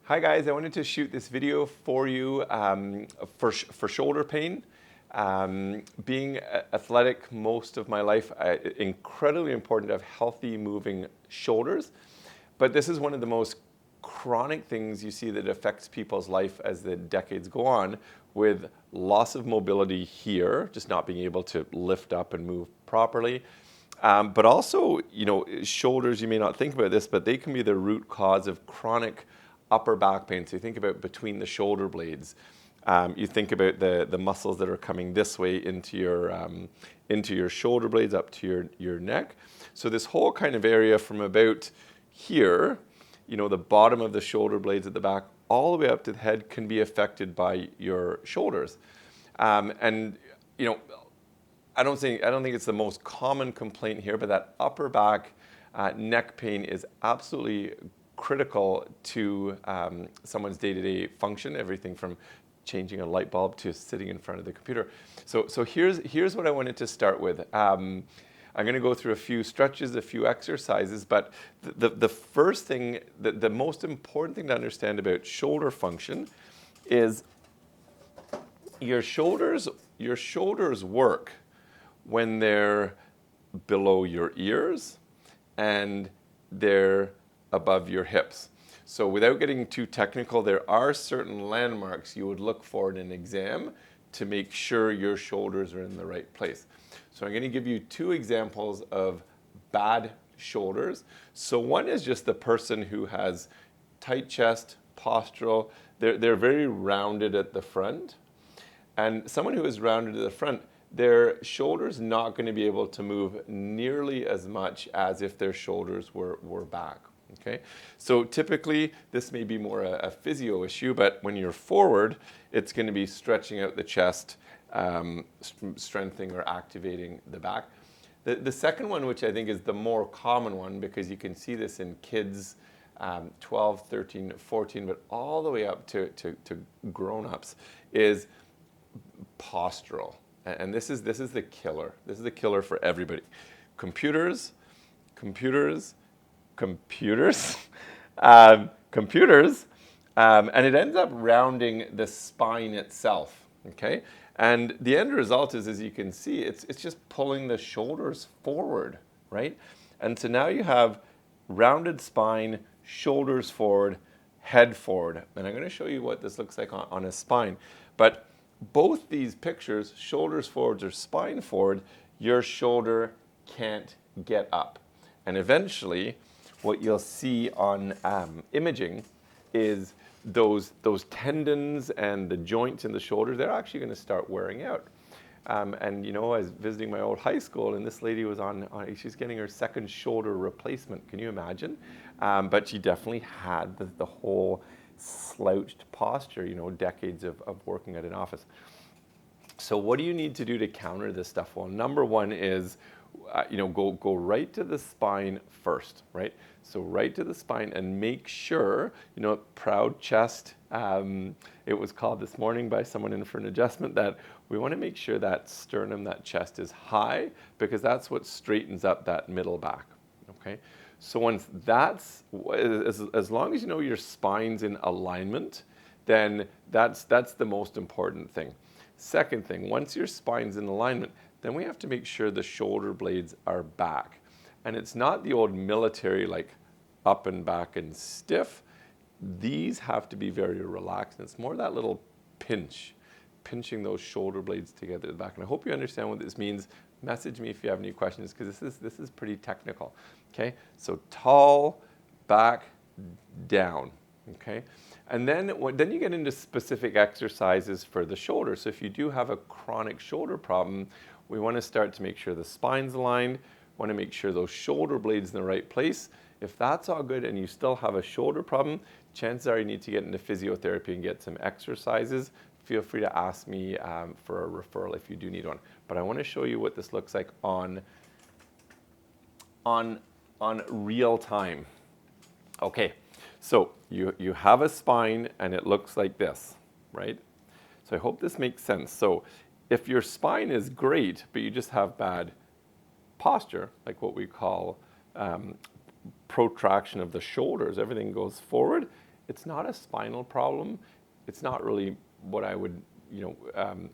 Hi guys, I wanted to shoot this video for you for shoulder pain. Being athletic most of my life, incredibly important to have healthy moving shoulders. But this is one of the most chronic things you see that affects people's life as the decades go on, with loss of mobility here, just not being able to lift up and move properly. But also, shoulders, you may not think about this, but they can be the root cause of chronic upper back pain. So you think about between the shoulder blades. You think about the muscles that are coming this way into your shoulder blades up to your neck. So this whole kind of area from about here, the bottom of the shoulder blades at the back, all the way up to the head can be affected by your shoulders. I don't think it's the most common complaint here, but that upper back neck pain is absolutely critical to someone's day-to-day function, everything from changing a light bulb to sitting in front of the computer. So here's what I wanted to start with. I'm going to go through a few stretches, a few exercises, but the first thing, the most important thing to understand about shoulder function is your shoulders work when they're below your ears and they're above your hips. So without getting too technical, there are certain landmarks you would look for in an exam to make sure your shoulders are in the right place. So I'm going to give you two examples of bad shoulders. So one is just the person who has tight chest, postural. They're very rounded at the front. And someone who is rounded at the front, their shoulders not going to be able to move nearly as much as if their shoulders were back. Okay, so typically this may be more a physio issue, but when you're forward, it's going to be stretching out the chest, strengthening or activating the back. The second one, which I think is the more common one, because you can see this in kids 12, 13, 14, but all the way up to grown-ups, is postural. And this is the killer. This is the killer for everybody. Computers, and it ends up rounding the spine itself, okay? And the end result is, as you can see, it's just pulling the shoulders forward, right? And so now you have rounded spine, shoulders forward, head forward. And I'm going to show you what this looks like on a spine. But both these pictures, shoulders forwards or spine forward, your shoulder can't get up. And eventually, what you'll see on imaging is those tendons and the joints in the shoulder, they're actually going to start wearing out. I was visiting my old high school, and this lady was she's getting her second shoulder replacement. Can you imagine? But she definitely had the whole slouched posture, decades of working at an office. So what do you need to do to counter this stuff? Well, number one is, go right to the spine first, right? So right to the spine and make sure, proud chest. It was called this morning by someone in for an adjustment that we want to make sure that sternum, that chest is high, because that's what straightens up that middle back, okay? So once as long as your spine's in alignment, then that's the most important thing. Second thing, once your spine's in alignment, then we have to make sure the shoulder blades are back. And it's not the old military, like up and back and stiff. These have to be very relaxed. And it's more that little pinching those shoulder blades together at the back. And I hope you understand what this means. Message me if you have any questions, because this is pretty technical. Okay, so tall, back, down. Okay, and then you get into specific exercises for the shoulder. So if you do have a chronic shoulder problem, we want to start to make sure the spine's aligned, want to make sure those shoulder blades in the right place. If that's all good and you still have a shoulder problem, chances are you need to get into physiotherapy and get some exercises. Feel free to ask me for a referral if you do need one. But I want to show you what this looks like on real time. Okay, so you have a spine and it looks like this, right? So I hope this makes sense. So if your spine is great, but you just have bad posture, like what we call protraction of the shoulders, everything goes forward, it's not a spinal problem. It's not really what I would,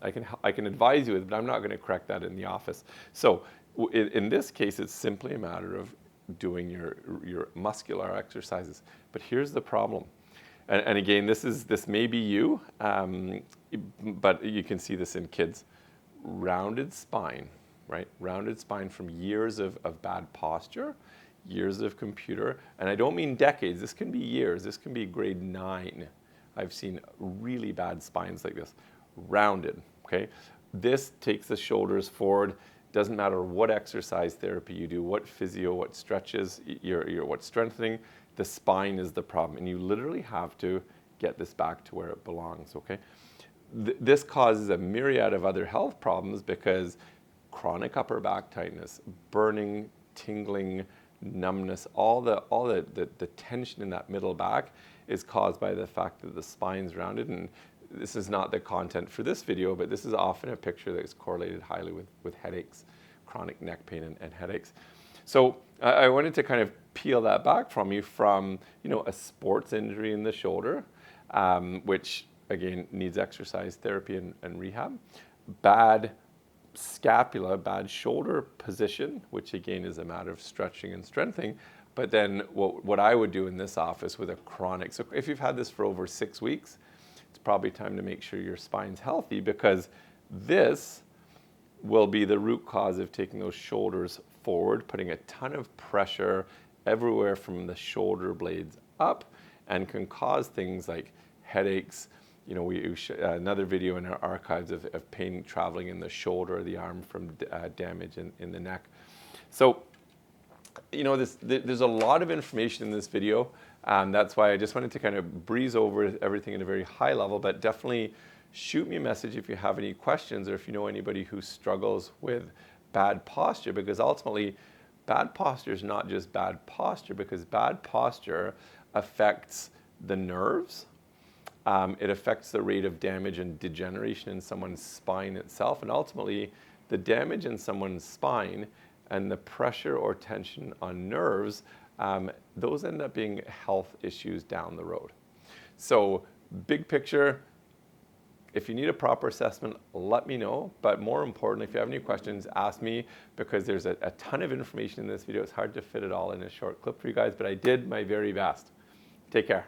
I can advise you with, but I'm not going to correct that in the office. So in this case, it's simply a matter of doing your muscular exercises. But here's the problem. And again, this may be you, but you can see this in kids. Rounded spine, right? Rounded spine from years of bad posture, years of computer, and I don't mean decades. This can be years. This can be grade 9. I've seen really bad spines like this, rounded, okay? This takes the shoulders forward. Doesn't matter what exercise therapy you do, what physio, what stretches, what strengthening, the spine is the problem. And you literally have to get this back to where it belongs, okay? This causes a myriad of other health problems because chronic upper back tightness, burning, tingling, numbness, all the tension in that middle back is caused by the fact that the spine's rounded. And this is not the content for this video, but this is often a picture that is correlated highly with headaches, chronic neck pain and headaches. So I wanted to kind of peel that back from you from, a sports injury in the shoulder, which again needs exercise therapy and rehab, bad scapula, bad shoulder position, which again is a matter of stretching and strengthening. But then what I would do in this office with a chronic, so if you've had this for over 6 weeks, it's probably time to make sure your spine's healthy, because this will be the root cause of taking those shoulders forward, putting a ton of pressure everywhere from the shoulder blades up, and can cause things like headaches. We another video in our archives of pain traveling in the shoulder or the arm from damage in the neck. So, there's a lot of information in this video. That's why I just wanted to kind of breeze over everything at a very high level, but definitely shoot me a message if you have any questions, or if you know anybody who struggles with bad posture, because ultimately bad posture is not just bad posture, because bad posture affects the nerves. It affects the rate of damage and degeneration in someone's spine itself, and ultimately the damage in someone's spine and the pressure or tension on nerves, those end up being health issues down the road. So big picture, if you need a proper assessment, let me know. But more importantly, if you have any questions, ask me, because there's a ton of information in this video. It's hard to fit it all in a short clip for you guys, but I did my very best. Take care.